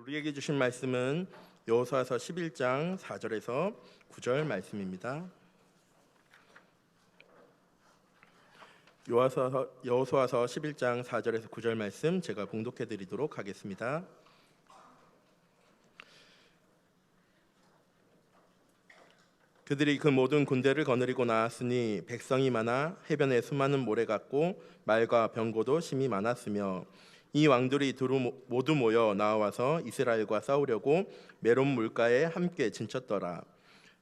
우리에게 주신 말씀은 여호수아서 11장 4절에서 9절 말씀입니다. 여호수아서 11장 4절에서 9절 말씀 제가 봉독해 드리도록 하겠습니다. 그들이 그 모든 군대를 거느리고 나왔으니 백성이 많아 해변에 수많은 모래 같고 말과 병거도 심히 많았으며 이 왕들이 두루 모두 모여 나와서 이스라엘과 싸우려고 메론 물가에 함께 진쳤더라.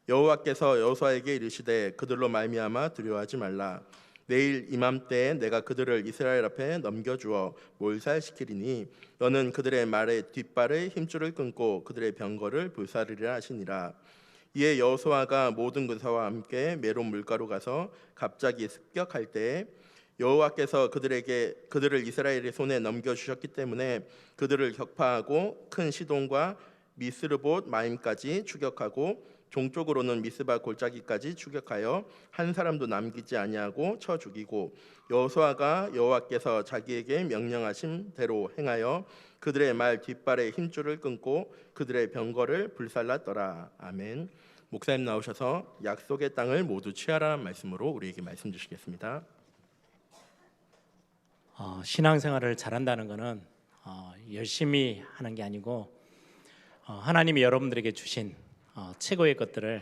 여호와께서 여호수아에게 이르시되 그들로 말미암아 두려워하지 말라. 내일 이맘때에 내가 그들을 이스라엘 앞에 넘겨주어 몰살시키리니 너는 그들의 말의 뒷발의 힘줄을 끊고 그들의 병거를 불사르리라 하시니라. 이에 여호수아가 모든 군사와 함께 메론 물가로 가서 갑자기 습격할 때에 여호와께서 그들을 이스라엘의 손에 넘겨주셨기 때문에 그들을 격파하고 큰 시돈과 미스르봇 마임까지 추격하고 종쪽으로는 미스바 골짜기까지 추격하여 한 사람도 남기지 아니하고 쳐 죽이고 여호수아가 여호와께서 자기에게 명령하신 대로 행하여 그들의 말 뒷발의 힘줄을 끊고 그들의 병거를 불살랐더라. 아멘. 목사님 나오셔서 약속의 땅을 모두 취하라는 말씀으로 우리에게 말씀 주시겠습니다. 신앙생활을 잘한다는 것은 열심히 하는 게 아니고 하나님이 여러분들에게 주신 최고의 것들을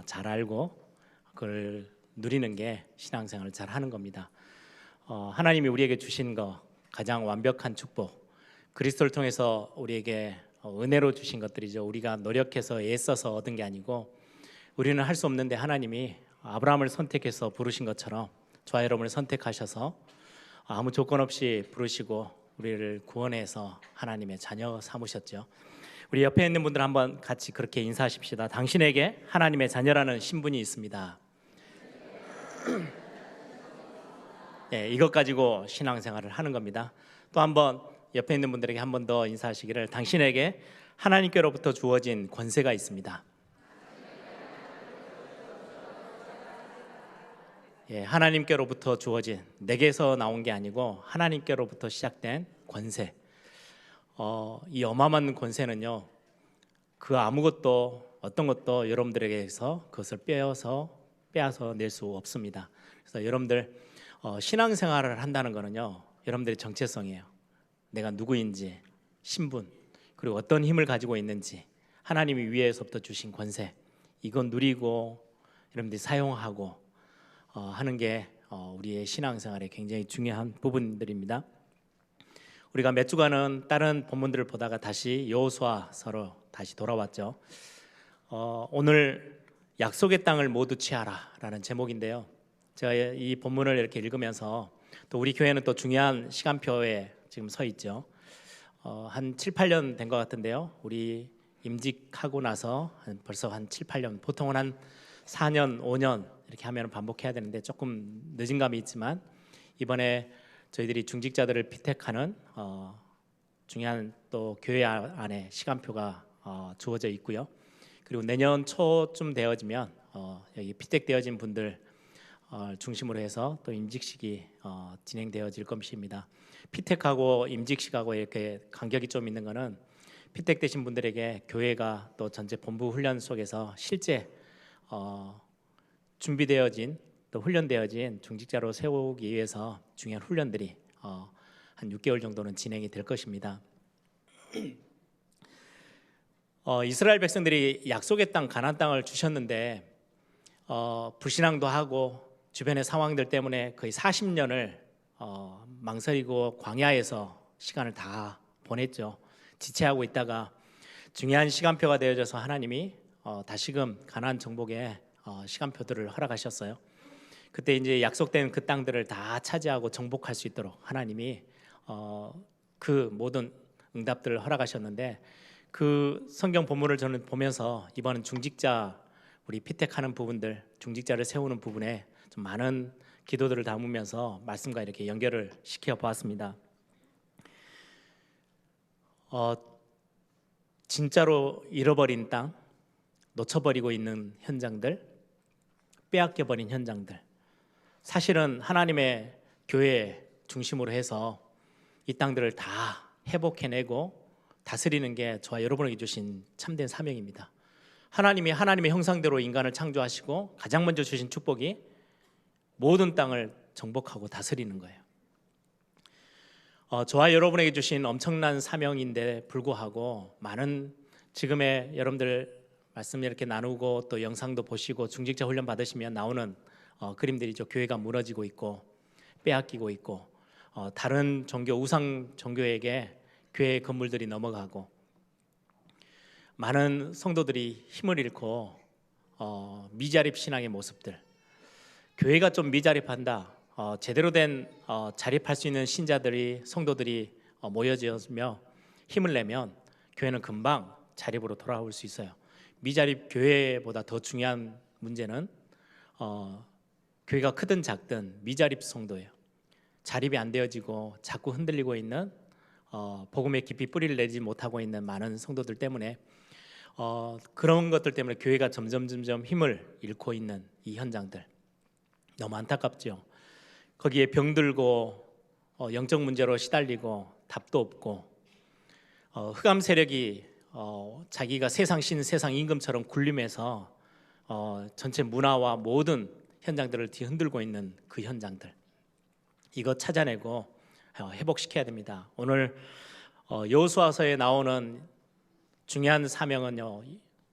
잘 알고 그걸 누리는 게 신앙생활을 잘하는 겁니다. 하나님이 우리에게 주신 거 가장 완벽한 축복, 그리스도를 통해서 우리에게 은혜로 주신 것들이죠. 우리가 노력해서 애써서 얻은 게 아니고 우리는 할 수 없는데 하나님이 아브라함을 선택해서 부르신 것처럼 저와 여러분을 선택하셔서 아무 조건 없이 부르시고 우리를 구원해서 하나님의 자녀 삼으셨죠. 우리 옆에 있는 분들 한번 같이 그렇게 인사하십시다. 당신에게 하나님의 자녀라는 신분이 있습니다. 네, 이것 가지고 신앙생활을 하는 겁니다. 또 한번 옆에 있는 분들에게 한 번 더 인사하시기를. 당신에게 하나님께로부터 주어진 권세가 있습니다. 예, 하나님께로부터 주어진, 내게서 나온 게 아니고 하나님께로부터 시작된 권세. 이 어마어마한 권세는요, 그 아무것도 어떤 것도 여러분들에게서 그것을 빼앗아 낼 수 없습니다. 그래서 여러분들 신앙생활을 한다는 거는요, 여러분들의 정체성이에요. 내가 누구인지, 신분, 그리고 어떤 힘을 가지고 있는지, 하나님이 위에서부터 주신 권세, 이건 누리고 여러분들이 사용하고 하는 게 우리의 신앙생활에 굉장히 중요한 부분들입니다. 우리가 몇 주간은 다른 본문들을 보다가 다시 여호수아서로 다시 돌아왔죠. 오늘 약속의 땅을 모두 취하라라는 제목인데요. 제가 이 본문을 이렇게 읽으면서 또 우리 교회는 또 중요한 시간표에 지금 서 있죠. 한 7, 8년 된 것 같은데요. 우리 임직하고 나서 벌써 한 7, 8년, 보통은 한 4년, 5년 이렇게 하면 반복해야 되는데 조금 늦은 감이 있지만 이번에 저희들이 중직자들을 피택하는 중요한 또 교회 안에 시간표가 주어져 있고요. 그리고 내년 초쯤 되어지면 여기 피택되어진 분들 중심으로 해서 또 임직식이 진행되어질 것입니다. 피택하고 임직식하고 이렇게 간격이 좀 있는 것은 피택되신 분들에게 교회가 또 전체 본부 훈련 속에서 실제 준비되어진 또 훈련되어진 중직자로 세우기 위해서 중요한 훈련들이 한 6개월 정도는 진행이 될 것입니다. 이스라엘 백성들이 약속의 땅 가나안 땅을 주셨는데 불신앙도 하고 주변의 상황들 때문에 거의 40년을 망설이고 광야에서 시간을 다 보냈죠. 지체하고 있다가 중요한 시간표가 되어져서 하나님이 다시금 가나안 정복에 시간표들을 허락하셨어요. 그때 이제 약속된 그 땅들을 다 차지하고 정복할 수 있도록 하나님이 그 모든 응답들을 허락하셨는데 그 성경 본문을 저는 보면서 이번은 중직자 우리 피택하는 부분들, 중직자를 세우는 부분에 좀 많은 기도들을 담으면서 말씀과 이렇게 연결을 시켜 보았습니다. 진짜로 잃어버린 땅, 놓쳐버리고 있는 현장들, 빼앗겨버린 현장들, 사실은 하나님의 교회 중심으로 해서 이 땅들을 다 회복해내고 다스리는 게 저와 여러분에게 주신 참된 사명입니다. 하나님이 하나님의 형상대로 인간을 창조하시고 가장 먼저 주신 축복이 모든 땅을 정복하고 다스리는 거예요. 저와 여러분에게 주신 엄청난 사명인데 불구하고 많은 지금의 여러분들 말씀 이렇게 나누고 또 영상도 보시고 중직자 훈련 받으시면 나오는 그림들이죠. 교회가 무너지고 있고 빼앗기고 있고 다른 종교 우상 종교에게 교회의 건물들이 넘어가고 많은 성도들이 힘을 잃고 미자립 신앙의 모습들. 교회가 좀 미자립한다. 제대로 된 자립할 수 있는 신자들이 성도들이 모여지며 힘을 내면 교회는 금방 자립으로 돌아올 수 있어요. 미자립 교회보다 더 중요한 문제는 교회가 크든 작든 미자립 성도예요. 자립이 안 되어지고 자꾸 흔들리고 있는 복음에 깊이 뿌리를 내지 못하고 있는 많은 성도들 때문에 그런 것들 때문에 교회가 점점 힘을 잃고 있는 이 현장들 너무 안타깝죠. 거기에 병들고 영적 문제로 시달리고 답도 없고 흑암 세력이 자기가 세상 신 세상 임금처럼 군림해서 전체 문화와 모든 현장들을 뒤흔들고 있는 그 현장들 이거 찾아내고 회복시켜야 됩니다. 오늘 여호수아서에 나오는 중요한 사명은요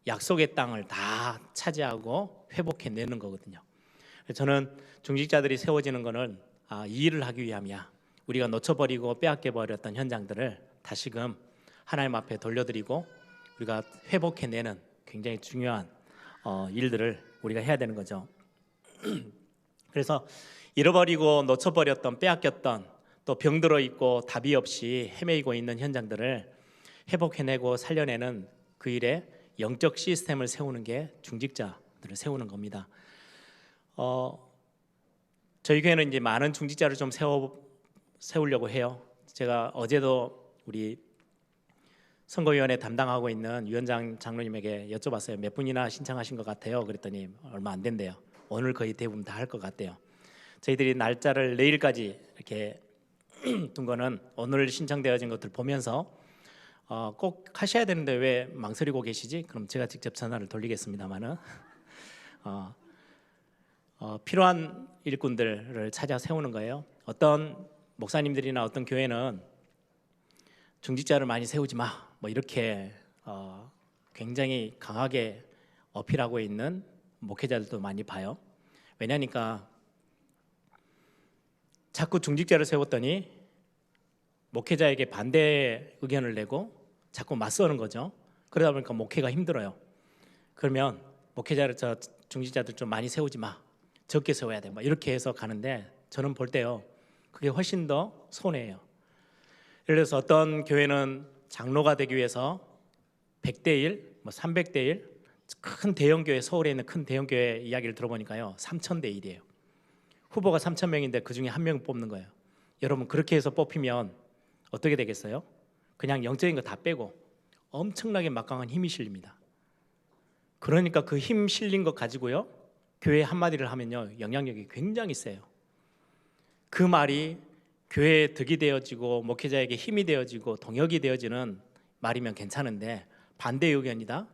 약속의 땅을 다 차지하고 회복해내는 거거든요. 저는 중직자들이 세워지는 것은 이 일을 하기 위함이야. 우리가 놓쳐버리고 빼앗겨버렸던 현장들을 다시금 하나님 앞에 돌려드리고 우리가 회복해내는 굉장히 중요한 일들을 우리가 해야 되는 거죠. 그래서 잃어버리고 놓쳐버렸던 빼앗겼던 또 병들어 있고 답이 없이 헤매이고 있는 현장들을 회복해내고 살려내는 그 일에 영적 시스템을 세우는 게 중직자들을 세우는 겁니다. 저희 교회는 이제 많은 중직자를 좀 세우려고 해요. 제가 어제도 우리 선거위원회 담당하고 있는 위원장 장로님에게 여쭤봤어요. 몇 분이나 신청하신 것 같아요? 그랬더니 얼마 안 된대요. 오늘 거의 대부분 다 할 것 같대요. 저희들이 날짜를 내일까지 이렇게 둔 거는 오늘 신청되어진 것들 보면서 꼭 하셔야 되는데 왜 망설이고 계시지? 그럼 제가 직접 전화를 돌리겠습니다만은 필요한 일꾼들을 찾아 세우는 거예요. 어떤 목사님들이나 어떤 교회는 중직자를 많이 세우지 마, 뭐 이렇게 굉장히 강하게 어필하고 있는 목회자들도 많이 봐요. 왜냐니까 자꾸 중직자를 세웠더니 목회자에게 반대 의견을 내고 자꾸 맞서는 거죠. 그러다 보니까 목회가 힘들어요. 그러면 목회자를 중직자들 좀 많이 세우지 마, 적게 세워야 돼, 막 이렇게 해서 가는데 저는 볼 때요 그게 훨씬 더 손해예요. 예를 들어서 어떤 교회는 장로가 되기 위해서 100대 1, 뭐 300대 1, 큰 대형 교회, 서울에 있는 큰 대형 교회 이야기를 들어보니까요 3000대 1이에요. 후보가 3000명인데 그 중에 한 명 뽑는 거예요. 여러분 그렇게 해서 뽑히면 어떻게 되겠어요? 그냥 영적인 거 다 빼고 엄청나게 막강한 힘이 실립니다. 그러니까 그 힘 실린 것 가지고요 교회 한마디를 하면요 영향력이 굉장히 세요. 그 말이 교회에 득이 되어지고 목회자에게 힘이 되어지고 동역이 되어지는 말이면 괜찮은데 반대 의견이다?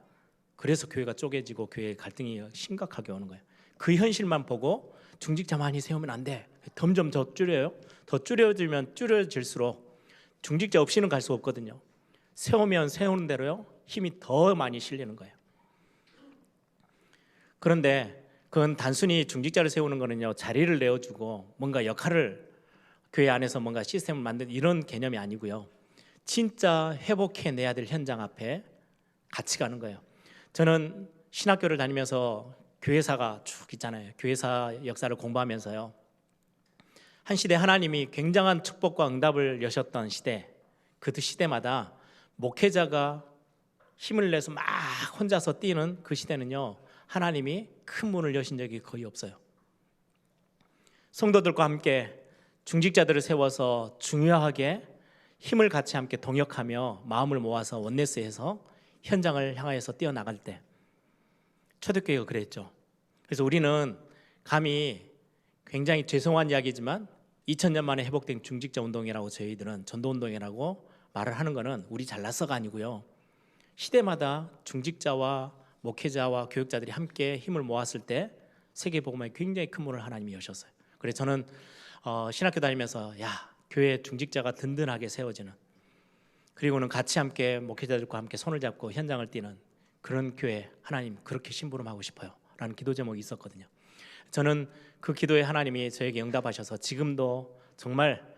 그래서 교회가 쪼개지고 교회의 갈등이 심각하게 오는 거예요. 그 현실만 보고 중직자 많이 세우면 안 돼, 점점 더 줄여요. 더 줄여지면 줄여질수록 중직자 없이는 갈 수 없거든요. 세우면 세우는 대로요 힘이 더 많이 실리는 거예요. 그런데 그건 단순히 중직자를 세우는 거는요 자리를 내어주고 뭔가 역할을 교회 안에서 뭔가 시스템을 만드는 이런 개념이 아니고요 진짜 회복해내야 될 현장 앞에 같이 가는 거예요. 저는 신학교를 다니면서 교회사가 쭉 있잖아요. 교회사 역사를 공부하면서요 한 시대 하나님이 굉장한 축복과 응답을 여셨던 시대, 그 시대마다 목회자가 힘을 내서 막 혼자서 뛰는 그 시대는요 하나님이 큰 문을 여신 적이 거의 없어요. 성도들과 함께 중직자들을 세워서 중요하게 힘을 같이 함께 동역하며 마음을 모아서 원네스해서 현장을 향하여서 뛰어나갈 때 초대교회가 그랬죠. 그래서 우리는 감히 굉장히 죄송한 이야기지만 2000년 만에 회복된 중직자 운동이라고 저희들은 전도운동이라고 말을 하는 거는 우리 잘났어가 아니고요. 시대마다 중직자와 목회자와 교육자들이 함께 힘을 모았을 때 세계복음화에 굉장히 큰 문을 하나님이 여셨어요. 그래서 저는 신학교 다니면서 교회 중직자가 든든하게 세워지는, 그리고는 같이 함께 목회자들과 함께 손을 잡고 현장을 뛰는 그런 교회 하나님 그렇게 심부름하고 싶어요 라는 기도 제목이 있었거든요. 저는 그 기도에 하나님이 저에게 응답하셔서 지금도 정말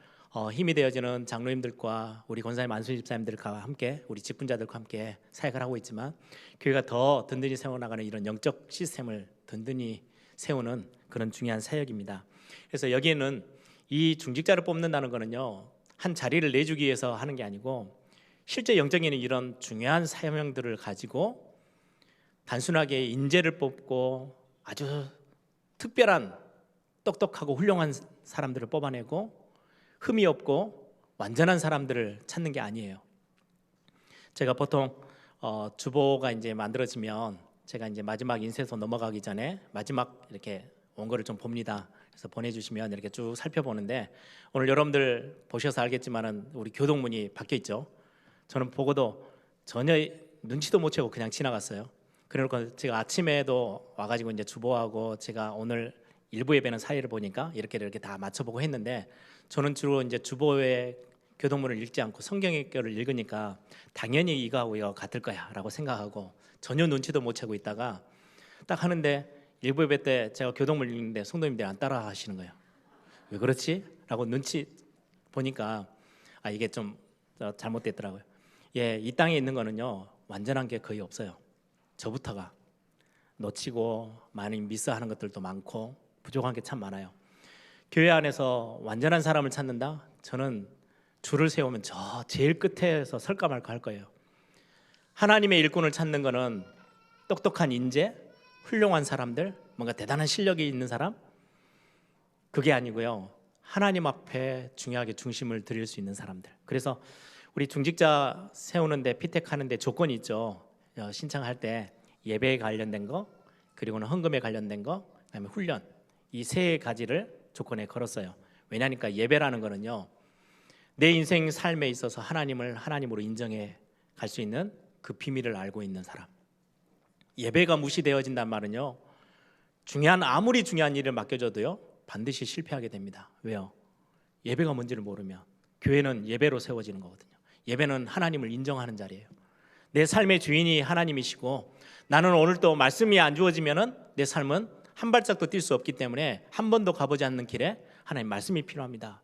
힘이 되어지는 장로님들과 우리 권사님 안순희 집사님들과 함께 우리 직분자들과 함께 사역을 하고 있지만 교회가 더 든든히 세워나가는 이런 영적 시스템을 든든히 세우는 그런 중요한 사역입니다. 그래서 여기에는 이 중직자를 뽑는다는 거는요, 한 자리를 내주기 위해서 하는 게 아니고 실제 영적인 이런 중요한 사명들을 가지고 단순하게 인재를 뽑고 아주 특별한 똑똑하고 훌륭한 사람들을 뽑아내고 흠이 없고 완전한 사람들을 찾는 게 아니에요. 제가 보통 주보가 이제 만들어지면 제가 이제 마지막 인쇄소 넘어가기 전에 마지막 이렇게 원고를 좀 봅니다. 그래서 보내주시면 이렇게 쭉 살펴보는데 오늘 여러분들 보셔서 알겠지만은 우리 교동문이 바뀌어 있죠. 저는 보고도 전혀 눈치도 못 채고 그냥 지나갔어요. 그러니까 제가 아침에도 와가지고 이제 주보하고 제가 오늘 일부 예배는 사이를 보니까 이렇게 다 맞춰보고 했는데 저는 주로 이제 주보의 교동문을 읽지 않고 성경의 결을 읽으니까 당연히 이거하고 이거 같을 거야라고 생각하고 전혀 눈치도 못 채고 있다가 딱 하는데 일부 예배 때 제가 교동문을 읽는데 성도님들이 안 따라 하시는 거예요. 왜 그렇지? 라고 눈치 보니까 이게 좀 잘못됐더라고요. 이 땅에 있는 거는요 완전한 게 거의 없어요. 저부터가 놓치고 많이 미스하는 것들도 많고 부족한 게 참 많아요. 교회 안에서 완전한 사람을 찾는다? 저는 줄을 세우면 저 제일 끝에서 설까 말까 할 거예요. 하나님의 일꾼을 찾는 거는 똑똑한 인재, 훌륭한 사람들, 뭔가 대단한 실력이 있는 사람, 그게 아니고요. 하나님 앞에 중요하게 중심을 드릴 수 있는 사람들. 그래서 우리 중직자 세우는데 피택하는데 조건이 있죠. 신청할 때 예배에 관련된 거, 그리고는 헌금에 관련된 거, 그다음에 훈련, 이 세 가지를 조건에 걸었어요. 왜냐니까 예배라는 거는요 내 인생 삶에 있어서 하나님을 하나님으로 인정해 갈 수 있는 그 비밀을 알고 있는 사람. 예배가 무시되어진단 말은요 아무리 중요한 일을 맡겨줘도요 반드시 실패하게 됩니다. 왜요? 예배가 뭔지를 모르면. 교회는 예배로 세워지는 거거든요. 예배는 하나님을 인정하는 자리예요. 내 삶의 주인이 하나님이시고 나는 오늘 또 말씀이 안 주어지면은 내 삶은 한 발짝도 뛸 수 없기 때문에 한 번도 가보지 않는 길에 하나님 말씀이 필요합니다.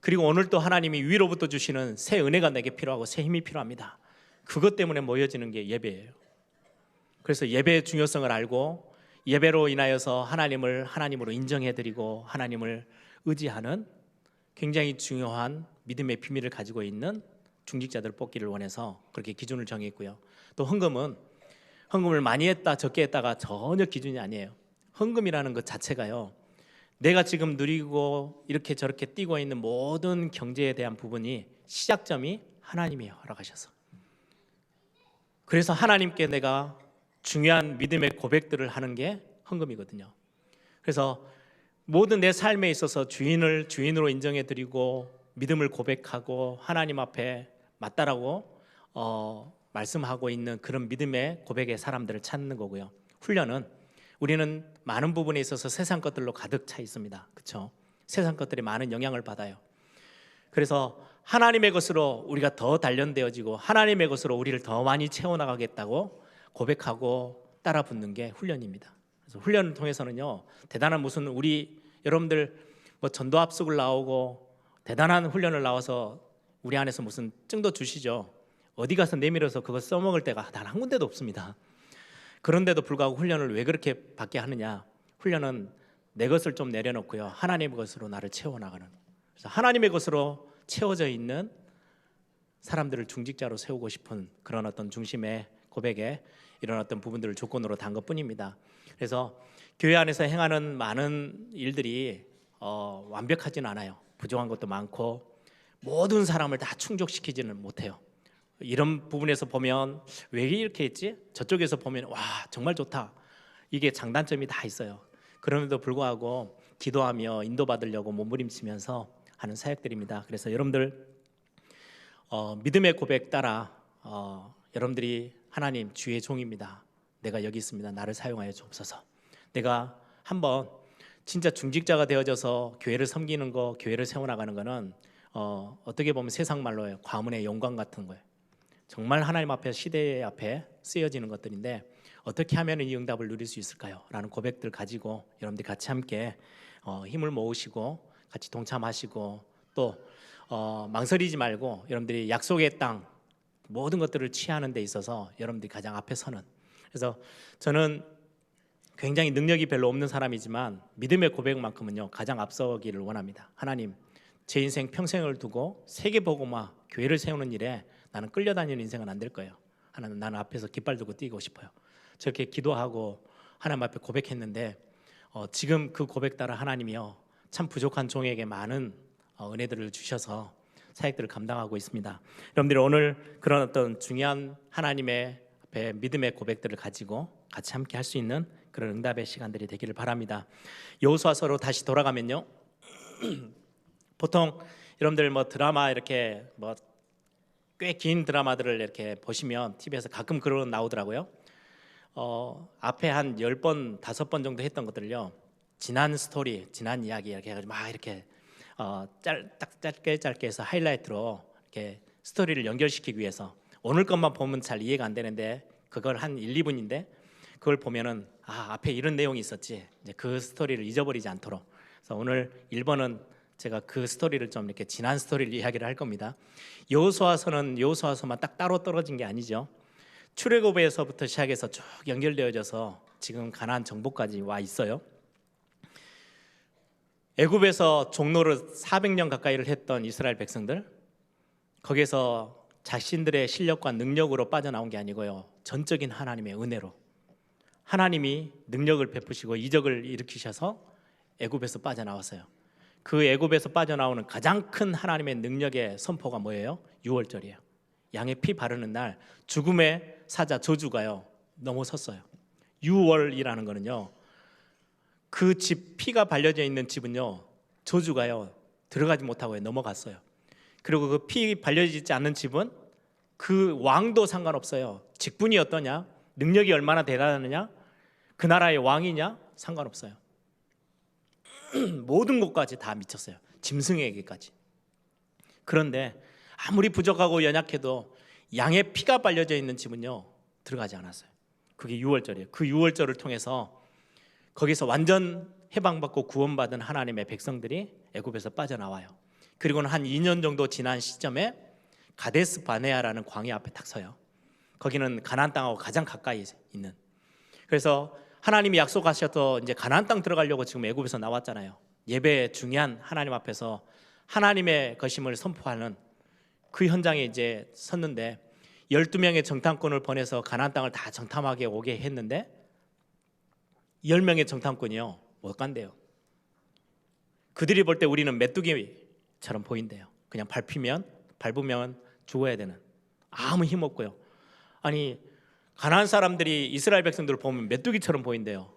그리고 오늘 또 하나님이 위로부터 주시는 새 은혜가 내게 필요하고 새 힘이 필요합니다. 그것 때문에 모여지는 게 예배예요. 그래서 예배의 중요성을 알고 예배로 인하여서 하나님을 하나님으로 인정해드리고 하나님을 의지하는 굉장히 중요한 믿음의 비밀을 가지고 있는 중직자들을 뽑기를 원해서 그렇게 기준을 정했고요. 또 헌금을 많이 했다 적게 했다가 전혀 기준이 아니에요. 헌금이라는 것 자체가요 내가 지금 누리고 이렇게 저렇게 뛰고 있는 모든 경제에 대한 부분이 시작점이 하나님이 허락하셔서, 그래서 하나님께 내가 중요한 믿음의 고백들을 하는 게 헌금이거든요. 그래서 모든 내 삶에 있어서 주인을 주인으로 인정해드리고 믿음을 고백하고 하나님 앞에 맞다라고 말씀하고 있는 그런 믿음의 고백의 사람들을 찾는 거고요. 훈련은 우리는 많은 부분에 있어서 세상 것들로 가득 차 있습니다. 그렇죠? 세상 것들이 많은 영향을 받아요. 그래서 하나님의 것으로 우리가 더 단련되어지고 하나님의 것으로 우리를 더 많이 채워나가겠다고 고백하고 따라 붙는 게 훈련입니다. 그래서 훈련을 통해서는요 대단한 무슨 우리 여러분들 뭐 전도 합숙을 나오고 대단한 훈련을 나와서 우리 안에서 무슨 증도 주시죠. 어디 가서 내밀어서 그거 써먹을 때가 단 한 군데도 없습니다. 그런데도 불구하고 훈련을 왜 그렇게 받게 하느냐? 훈련은 내 것을 좀 내려놓고요 하나님의 것으로 나를 채워나가는, 그래서 하나님의 것으로 채워져 있는 사람들을 중직자로 세우고 싶은 그런 어떤 중심의 고백에 이런 어떤 부분들을 조건으로 단 것뿐입니다. 그래서 교회 안에서 행하는 많은 일들이 완벽하진 않아요. 부족한 것도 많고 모든 사람을 다 충족시키지는 못해요. 이런 부분에서 보면 왜 이렇게 했지? 저쪽에서 보면 와 정말 좋다. 이게 장단점이 다 있어요. 그럼에도 불구하고 기도하며 인도받으려고 몸부림치면서 하는 사역들입니다. 그래서 여러분들 믿음의 고백 따라 여러분들이 하나님 주의 종입니다. 내가 여기 있습니다. 나를 사용하여 주옵소서. 내가 한번 진짜 중직자가 되어져서 교회를 섬기는 거, 교회를 세워나가는 거는 어떻게 보면 세상 말로 과문의 영광 같은 거예요. 정말 하나님 앞에 시대 앞에 쓰여지는 것들인데 어떻게 하면 이 응답을 누릴 수 있을까요? 라는 고백들 가지고 여러분들이 같이 함께 힘을 모으시고 같이 동참하시고 또 망설이지 말고 여러분들이 약속의 땅 모든 것들을 취하는 데 있어서 여러분들이 가장 앞에 서는, 그래서 저는 굉장히 능력이 별로 없는 사람이지만 믿음의 고백만큼은요 가장 앞서기를 원합니다. 하나님, 제 인생 평생을 두고 세계복음화 교회를 세우는 일에 나는 끌려다니는 인생은 안 될 거예요. 하나님, 나는 앞에서 깃발 들고 뛰고 싶어요. 저렇게 기도하고 하나님 앞에 고백했는데 지금 그 고백 따라 하나님이요 참 부족한 종에게 많은 은혜들을 주셔서 사역들을 감당하고 있습니다. 여러분들이 오늘 그런 어떤 중요한 하나님의 앞에 믿음의 고백들을 가지고 같이 함께 할 수 있는 그런 응답의 시간들이 되기를 바랍니다. 여호수아서로 다시 돌아가면요, 보통 여러분들 뭐 드라마 이렇게 뭐 꽤 긴 드라마들을 이렇게 보시면 TV에서 가끔 그런 나오더라고요. 앞에 한 10번, 5번 정도 했던 것들을요 지난 스토리, 지난 이야기 이렇게 해가지고 막 이렇게 짧게 해서 하이라이트로 이렇게 스토리를 연결시키기 위해서 오늘 것만 보면 잘 이해가 안 되는데 그걸 한 1, 2분인데 그걸 보면은 앞에 이런 내용이 있었지, 이제 그 스토리를 잊어버리지 않도록. 그래서 오늘 1번은 제가 그 스토리를 좀 이렇게 지난 스토리를 이야기를 할 겁니다. 여호수아서는 여호수아서만 딱 따로 떨어진 게 아니죠. 출애굽에서부터 시작해서 쭉 연결되어져서 지금 가나안 정복까지 와 있어요. 애굽에서 종노릇 400년 가까이를 했던 이스라엘 백성들, 거기에서 자신들의 실력과 능력으로 빠져나온 게 아니고요 전적인 하나님의 은혜로 하나님이 능력을 베푸시고 이적을 일으키셔서 애굽에서 빠져나왔어요. 그 애굽에서 빠져나오는 가장 큰 하나님의 능력의 선포가 뭐예요? 유월절이에요. 양의 피 바르는 날 죽음의 사자 저주가요 넘어섰어요. 유월이라는 거는요 그 집 피가 발려져 있는 집은요 저주가요 들어가지 못하고 넘어갔어요. 그리고 그 피 발려지지 않는 집은 그 왕도 상관없어요. 직분이 어떠냐, 능력이 얼마나 대단하느냐, 그 나라의 왕이냐 상관없어요. 모든 것까지 다 미쳤어요. 짐승에게까지. 그런데 아무리 부족하고 연약해도 양의 피가 발려져 있는 집은요 들어가지 않았어요. 그게 유월절이에요. 그 유월절을 통해서 거기서 완전 해방받고 구원받은 하나님의 백성들이 애굽에서 빠져나와요. 그리고는 한 2년 정도 지난 시점에 가데스 바네아라는 광야 앞에 딱 서요. 거기는 가나안 땅하고 가장 가까이 있는, 그래서 하나님이 약속하셔서 이제 가나안 땅 들어가려고 지금 애굽에서 나왔잖아요. 예배 중요한 하나님 앞에서 하나님의 것임을 선포하는 그 현장에 이제 섰는데 12명의 정탐꾼을 보내서 가나안 땅을 다 정탐하게 오게 했는데 10명의 정탐꾼이요 못 간대요. 그들이 볼 때 우리는 메뚜기처럼 보인대요. 그냥 밟으면 죽어야 되는, 아무 힘 없고요. 아니 가나안 사람들이 이스라엘 백성들을 보면 메뚜기처럼 보인대요.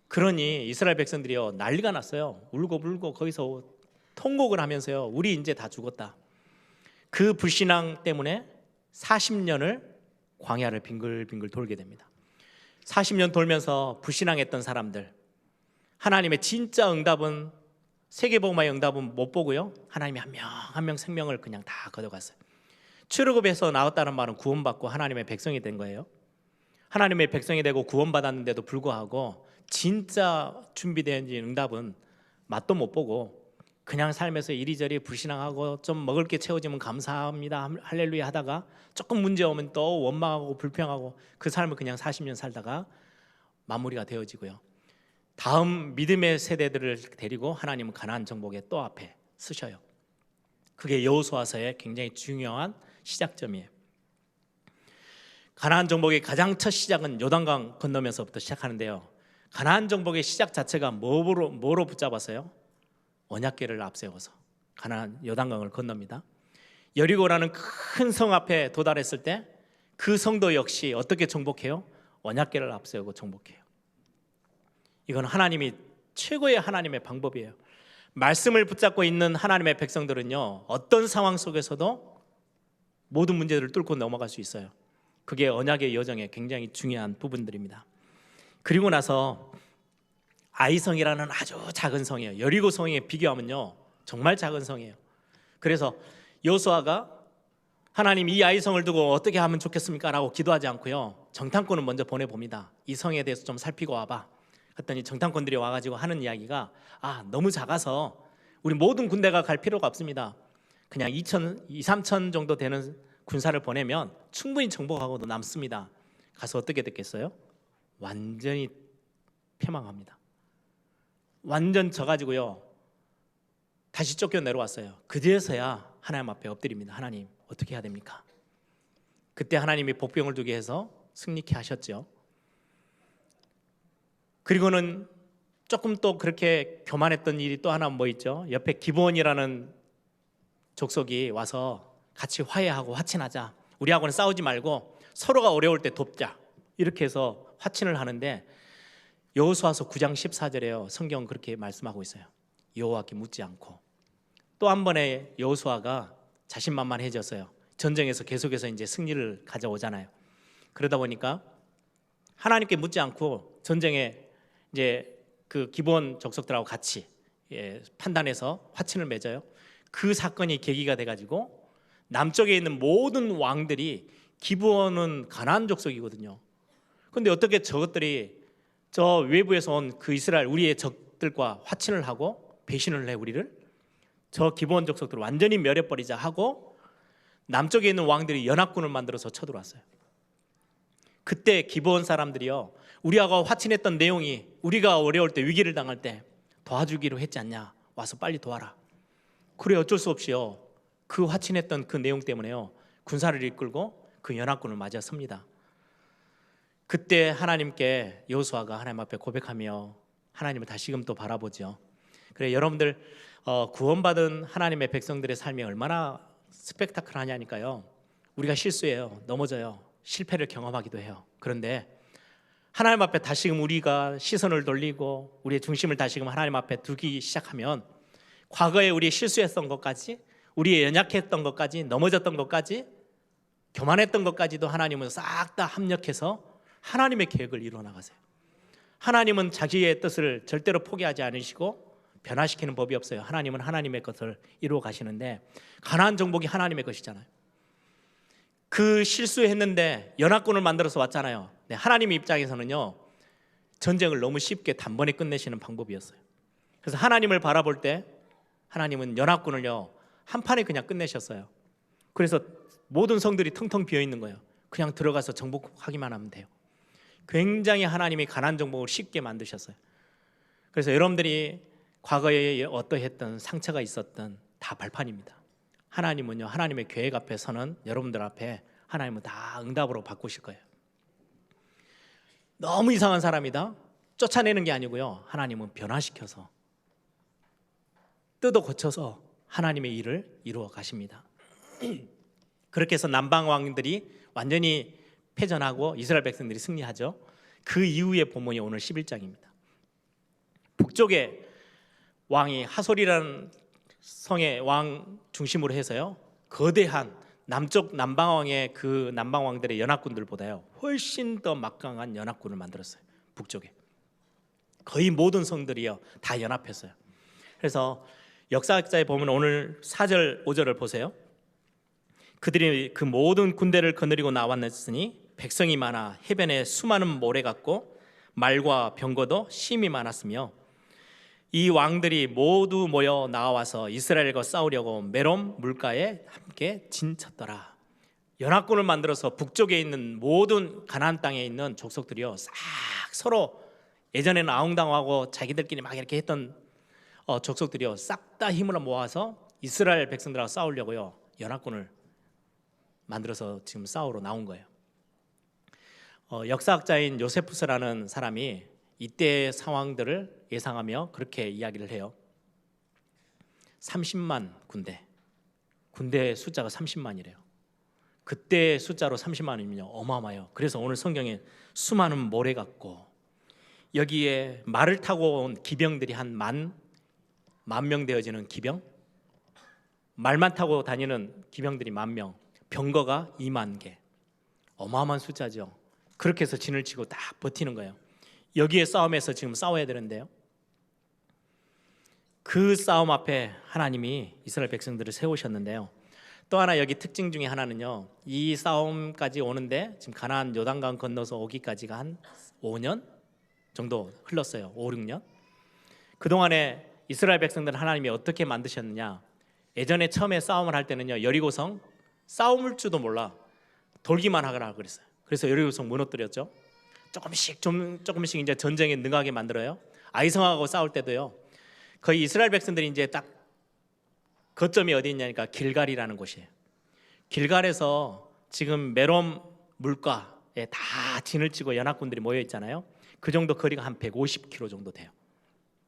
그러니 이스라엘 백성들이요 난리가 났어요. 울고 불고 거기서 통곡을 하면서요 우리 이제 다 죽었다. 그 불신앙 때문에 40년을 광야를 빙글빙글 돌게 됩니다. 40년 돌면서 불신앙했던 사람들, 하나님의 진짜 응답은, 세계복음화의 응답은 못 보고요 하나님이 한 명 한 명 생명을 그냥 다 걷어갔어요. 출애굽에서 나왔다는 말은 구원받고 하나님의 백성이 된 거예요. 하나님의 백성이 되고 구원받았는데도 불구하고 진짜 준비된 응답은 맛도 못 보고 그냥 삶에서 이리저리 불신앙하고 좀 먹을 게 채워지면 감사합니다 할렐루야 하다가 조금 문제 오면 또 원망하고 불평하고 그 삶을 그냥 40년 살다가 마무리가 되어지고요. 다음 믿음의 세대들을 데리고 하나님은 가나안 정복의 또 앞에 서셔요. 그게 여호수아서의 굉장히 중요한 시작점이에요. 가나안 정복의 가장 첫 시작은 요단강 건너면서부터 시작하는데요. 가나안 정복의 시작 자체가 뭐로 붙잡았어요? 언약궤를 앞세워서 가나안 요단강을 건넙니다. 여리고라는 큰 성 앞에 도달했을 때 그 성도 역시 어떻게 정복해요? 언약궤를 앞세우고 정복해요. 이건 하나님이 최고의 하나님의 방법이에요. 말씀을 붙잡고 있는 하나님의 백성들은요 어떤 상황 속에서도 모든 문제들을 뚫고 넘어갈 수 있어요. 그게 언약의 여정에 굉장히 중요한 부분들입니다. 그리고 나서 아이성이라는 아주 작은 성이에요. 여리고 성에 비교하면요 정말 작은 성이에요. 그래서 여호수아가 하나님 이 아이성을 두고 어떻게 하면 좋겠습니까? 라고 기도하지 않고요 정탐꾼을 먼저 보내봅니다. 이 성에 대해서 좀 살피고 와봐. 그랬더니 정탐꾼들이 와가지고 하는 이야기가 너무 작아서 우리 모든 군대가 갈 필요가 없습니다. 그냥 2,3천 정도 되는 군사를 보내면 충분히 정복하고도 남습니다. 가서 어떻게 됐겠어요? 완전히 패망합니다. 완전 져가지고요 다시 쫓겨 내려왔어요. 그제서야 하나님 앞에 엎드립니다. 하나님 어떻게 해야 됩니까? 그때 하나님이 복병을 두게 해서 승리케 하셨죠. 그리고는 조금 또 그렇게 교만했던 일이 또 하나 뭐 있죠. 옆에 기브온이라는 족속이 와서 같이 화해하고 화친하자. 우리하고는 싸우지 말고 서로가 어려울 때 돕자. 이렇게 해서 화친을 하는데 여호수아서 9장 14절에요. 성경 그렇게 말씀하고 있어요. 여호와께 묻지 않고. 또 한 번에 여호수아가 자신만만해졌어요. 전쟁에서 계속해서 이제 승리를 가져오잖아요. 그러다 보니까 하나님께 묻지 않고 전쟁에 이제 그 기브온 족속들하고 같이 판단해서 화친을 맺어요. 그 사건이 계기가 돼가지고 남쪽에 있는 모든 왕들이 기브온은 가나안 족속이거든요. 그런데 어떻게 저것들이 저 외부에서 온 그 이스라엘 우리의 적들과 화친을 하고 배신을 해 우리를 저 기브온 족속들을 완전히 멸해버리자 하고 남쪽에 있는 왕들이 연합군을 만들어서 쳐들어왔어요. 그때 기브온 사람들이요 우리하고 화친했던 내용이 우리가 어려울 때 위기를 당할 때 도와주기로 했지 않냐 와서 빨리 도와라. 그래 어쩔 수 없이요 그 화친했던 그 내용 때문에요 군사를 이끌고 그 연합군을 맞아 섭니다. 그때 하나님께 여호수아가 하나님 앞에 고백하며 하나님을 다시금 또 바라보죠. 그래 여러분들 구원받은 하나님의 백성들의 삶이 얼마나 스펙타클하냐니까요. 우리가 실수해요. 넘어져요. 실패를 경험하기도 해요. 그런데 하나님 앞에 다시금 우리가 시선을 돌리고 우리의 중심을 다시금 하나님 앞에 두기 시작하면 과거에 우리 실수했던 것까지 우리의 연약했던 것까지 넘어졌던 것까지 교만했던 것까지도 하나님은 싹 다 합력해서 하나님의 계획을 이루어 나가세요. 하나님은 자기의 뜻을 절대로 포기하지 않으시고 변화시키는 법이 없어요. 하나님은 하나님의 것을 이루어 가시는데 가나안 정복이 하나님의 것이잖아요. 그 실수했는데 연합군을 만들어서 왔잖아요. 네, 하나님 입장에서는요 전쟁을 너무 쉽게 단번에 끝내시는 방법이었어요. 그래서 하나님을 바라볼 때 하나님은 연합군을요 한 판에 그냥 끝내셨어요. 그래서 모든 성들이 텅텅 비어 있는 거예요. 그냥 들어가서 정복하기만 하면 돼요. 굉장히 하나님이 가나안 정복을 쉽게 만드셨어요. 그래서 여러분들이 과거에 어떠했던 상처가 있었던 다 발판입니다. 하나님은요 하나님의 계획 앞에 서는 여러분들 앞에 하나님은 다 응답으로 바꾸실 거예요. 너무 이상한 사람이다 쫓아내는 게 아니고요 하나님은 변화시켜서 뜯어 고쳐서 하나님의 일을 이루어 가십니다. 그렇게 해서 남방 왕들이 완전히 패전하고 이스라엘 백성들이 승리하죠. 그 이후의 본문이 오늘 11장입니다. 북쪽에 왕이 하솔이라는 성의 왕 중심으로 해서요 거대한 남쪽 남방왕의 그 남방왕들의 연합군들보다요 훨씬 더 막강한 연합군을 만들었어요. 북쪽에 거의 모든 성들이요 다 연합했어요. 그래서 역사학자에 보면 오늘 4절 5절을 보세요. 그들이 그 모든 군대를 거느리고 나왔으니 백성이 많아 해변에 수많은 모래 같고 말과 병거도 심이 많았으며 이 왕들이 모두 모여 나와서 이스라엘과 싸우려고 메롬 물가에 함께 진쳤더라. 연합군을 만들어서 북쪽에 있는 모든 가나안 땅에 있는 족속들이요 싹 서로 예전에는 아웅당하고 자기들끼리 막 이렇게 했던 족속들이요 싹 다 힘을 모아서 이스라엘 백성들하고 싸우려고요 연합군을 만들어서 지금 싸우러 나온 거예요. 역사학자인 요세푸스라는 사람이 이때의 상황들을 예상하며 그렇게 이야기를 해요. 30만 군대 숫자가 30만이래요. 그때 숫자로 30만이면요 어마어마해요. 그래서 오늘 성경에 수많은 모래 같고 여기에 말을 타고 온 기병들이 한 만 명 되어지는 기병, 말만 타고 다니는 기병들이 10,000명, 병거가 2만 개. 어마어마한 숫자죠. 그렇게 해서 진을 치고 딱 버티는 거예요. 여기에 싸움에서 지금 싸워야 되는데요. 그 싸움 앞에 하나님이 이스라엘 백성들을 세우셨는데요. 또 하나 여기 특징 중에 하나는요. 이 싸움까지 오는데 지금 가나안 요단강 건너서 오기까지가 한 5년 정도 흘렀어요. 5, 6년. 그동안에 이스라엘 백성들은 하나님이 어떻게 만드셨느냐. 예전에 처음에 싸움을 할 때는요. 여리고성 싸움을 줄도 몰라. 돌기만 하거나 그랬어요. 그래서 여리고성 무너뜨렸죠. 조금씩 이제 전쟁에 능하게 만들어요. 아이성하고 싸울 때도요. 거의 이스라엘 백성들이 이제 딱 거점이 어디 있냐니까 길갈이라는 곳이에요. 길갈에서 지금 메롬 물가에 다 진을 치고 연합군들이 모여 있잖아요. 그 정도 거리가 한 150km 정도 돼요.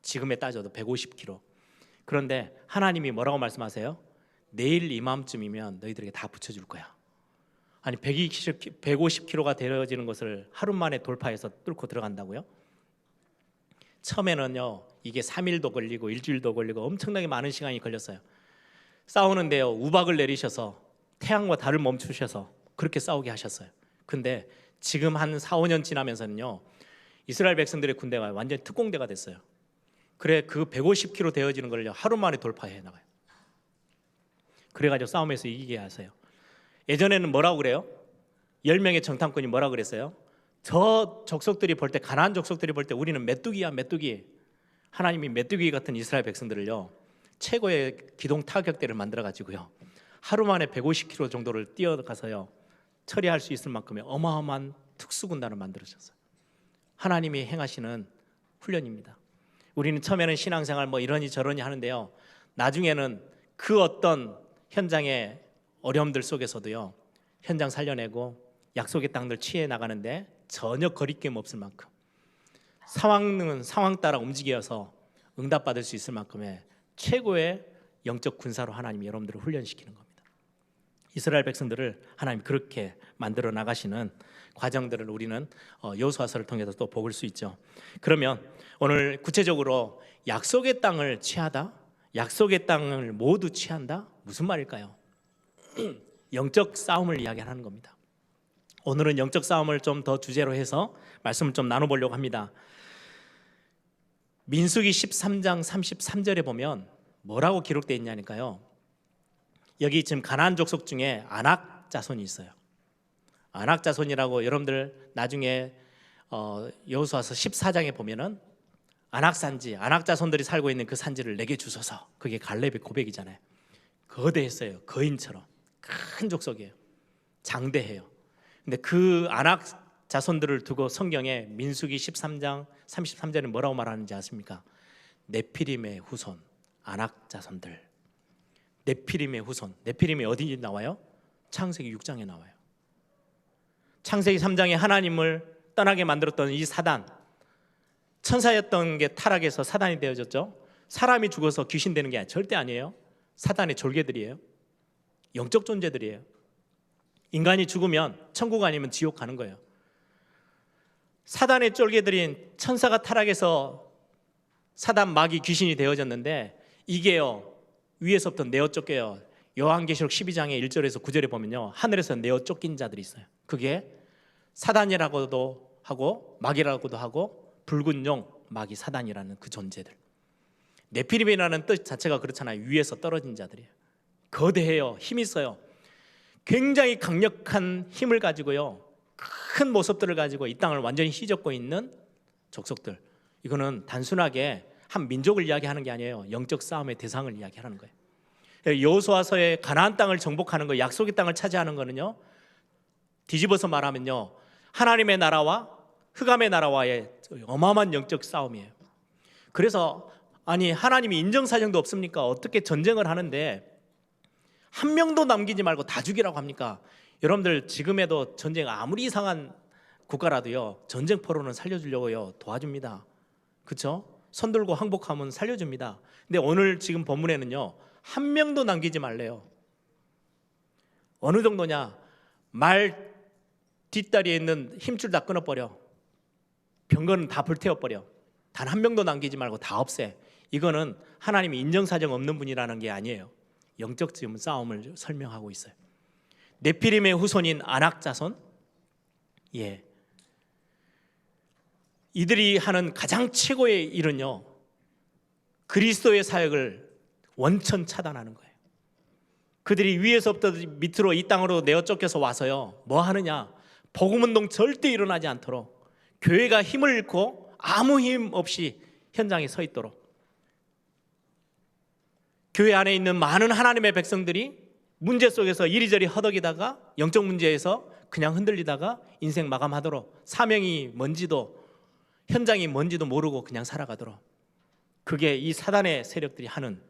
지금에 따져도 150km. 그런데 하나님이 뭐라고 말씀하세요? 내일 이맘쯤이면 너희들에게 다 붙여줄 거야. 아니 150km가 되어지는 것을 하루 만에 돌파해서 뚫고 들어간다고요? 처음에는요 이게 3일도 걸리고 일주일도 걸리고 엄청나게 많은 시간이 걸렸어요. 싸우는데요 우박을 내리셔서 태양과 달을 멈추셔서 그렇게 싸우게 하셨어요. 근데 지금 한 4, 5년 지나면서는요 이스라엘 백성들의 군대가 완전히 특공대가 됐어요. 그래 그 150km 되어지는 걸요 하루 만에 돌파해 나가요. 그래가지고 싸움에서 이기게 하세요. 예전에는 뭐라고 그래요? 10명의 정탐꾼이 뭐라고 그랬어요? 저 족속들이 볼 때 가나안 족속들이 볼 때 우리는 메뚜기야 메뚜기. 하나님이 메뚜기 같은 이스라엘 백성들을요 최고의 기동 타격대를 만들어 가지고요 하루 만에 150km 정도를 뛰어가서요 처리할 수 있을 만큼의 어마어마한 특수군단을 만들어졌어요. 하나님이 행하시는 훈련입니다. 우리는 처음에는 신앙생활 뭐 이러니 저러니 하는데요 나중에는 그 어떤 현장의 어려움들 속에서도요 현장 살려내고 약속의 땅들 취해 나가는데 전혀 거리낌 없을 만큼 상황은 상황 따라 움직여서 응답받을 수 있을 만큼의 최고의 영적 군사로 하나님이 여러분들을 훈련시키는 겁니다. 이스라엘 백성들을 하나님이 그렇게 만들어 나가시는 과정들을 우리는 여호수아서를 통해서 또 볼 수 있죠. 그러면 오늘 구체적으로 약속의 땅을 취하다, 약속의 땅을 모두 취한다, 무슨 말일까요? 영적 싸움을 이야기하는 겁니다. 오늘은 영적 싸움을 좀 더 주제로 해서 말씀을 좀 나눠보려고 합니다. 민수기 13장 33절에 보면 뭐라고 기록되어 있냐니까요. 여기 지금 가나안 족속 중에 아낙 자손이 있어요. 아낙 자손이라고 여러분들 나중에 여호수아서 14장에 보면은 아낙 산지, 아낙 자손들이 살고 있는 그 산지를 내게 주소서. 그게 갈렙의 고백이잖아요. 거대했어요. 거인처럼 큰 족속이에요. 장대해요. 근데 그 아낙 자손들을 두고 성경에 민수기 13장 33절에 뭐라고 말하는지 아십니까? 네피림의 후손, 아낙 자손들. 네피림의 후손. 네피림이 어디 나와요? 창세기 6장에 나와요. 창세기 3장에 하나님을 떠나게 만들었던 이 사단, 천사였던 게 타락해서 사단이 되어졌죠. 사람이 죽어서 귀신 되는 게 절대 아니에요. 사단의 졸개들이에요. 영적 존재들이에요. 인간이 죽으면 천국 아니면 지옥 가는 거예요. 사단의 쫄개들인 천사가 타락해서 사단 마귀 귀신이 되어졌는데 이게요 위에서부터 내어 쫓겨요. 요한계시록 12장의 1절에서 9절에 보면요 하늘에서 내어 쫓긴 자들이 있어요. 그게 사단이라고도 하고 마귀라고도 하고 붉은 용 마귀 사단이라는 그 존재들. 네피림이라는 뜻 자체가 그렇잖아요. 위에서 떨어진 자들이에요. 거대해요. 힘 있어요. 굉장히 강력한 힘을 가지고요 큰 모습들을 가지고 이 땅을 완전히 휘젓고 있는 족속들. 이거는 단순하게 한 민족을 이야기하는 게 아니에요. 영적 싸움의 대상을 이야기하는 거예요. 여호수아서의 가나안 땅을 정복하는 거, 약속의 땅을 차지하는 거는요 뒤집어서 말하면요 하나님의 나라와 흑암의 나라와의 어마어마한 영적 싸움이에요. 그래서 아니 하나님이 인정사정도 없습니까? 어떻게 전쟁을 하는데 한 명도 남기지 말고 다 죽이라고 합니까? 여러분들 지금에도 전쟁 아무리 이상한 국가라도요 전쟁포로는 살려주려고요 도와줍니다. 그렇죠? 손 들고 항복하면 살려줍니다. 근데 오늘 지금 본문에는요 한 명도 남기지 말래요. 어느 정도냐? 말 뒷다리에 있는 힘줄 다 끊어버려. 병거는 다 불태워버려. 단 한 명도 남기지 말고 다 없애. 이거는 하나님이 인정사정 없는 분이라는 게 아니에요. 영적 지금 싸움을 설명하고 있어요. 네피림의 후손인 아낙 자손, 예, 이들이 하는 가장 최고의 일은요, 그리스도의 사역을 원천 차단하는 거예요. 그들이 위에서부터 밑으로 이 땅으로 내어 쫓겨서 와서요, 뭐 하느냐? 복음운동 절대 일어나지 않도록, 교회가 힘을 잃고 아무 힘 없이 현장에 서 있도록, 교회 안에 있는 많은 하나님의 백성들이 문제 속에서 이리저리 허덕이다가 영적 문제에서 그냥 흔들리다가 인생 마감하도록, 사명이 뭔지도 현장이 뭔지도 모르고 그냥 살아가도록, 그게 이 사단의 세력들이 하는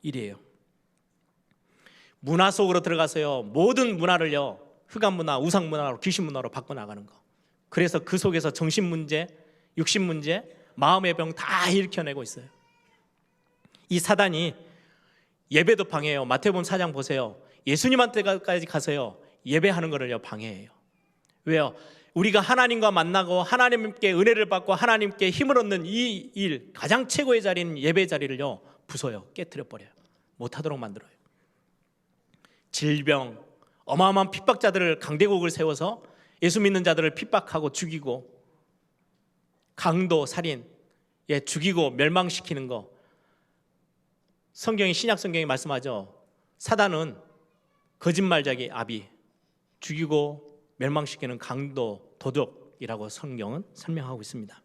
일이에요. 문화 속으로 들어가서요, 모든 문화를요, 흑암 문화, 우상 문화로, 귀신 문화로 바꿔나가는 거. 그래서 그 속에서 정신 문제, 육신 문제, 마음의 병 다 일으켜내고 있어요. 이 사단이 예배도 방해해요. 마태복음 4장 보세요. 예수님한테까지 가서요, 예배하는 거를요, 방해해요. 왜요? 우리가 하나님과 만나고 하나님께 은혜를 받고 하나님께 힘을 얻는 이 일, 가장 최고의 자리인 예배 자리를요, 부숴요. 깨트려 버려요. 못하도록 만들어요. 질병, 어마어마한 핍박자들을, 강대국을 세워서 예수 믿는 자들을 핍박하고 죽이고, 강도, 살인, 예, 죽이고 멸망시키는 거. 성경이, 신약 성경이 말씀하죠. 사단은 거짓말자기 아비, 죽이고 멸망시키는 강도, 도둑이라고 성경은 설명하고 있습니다.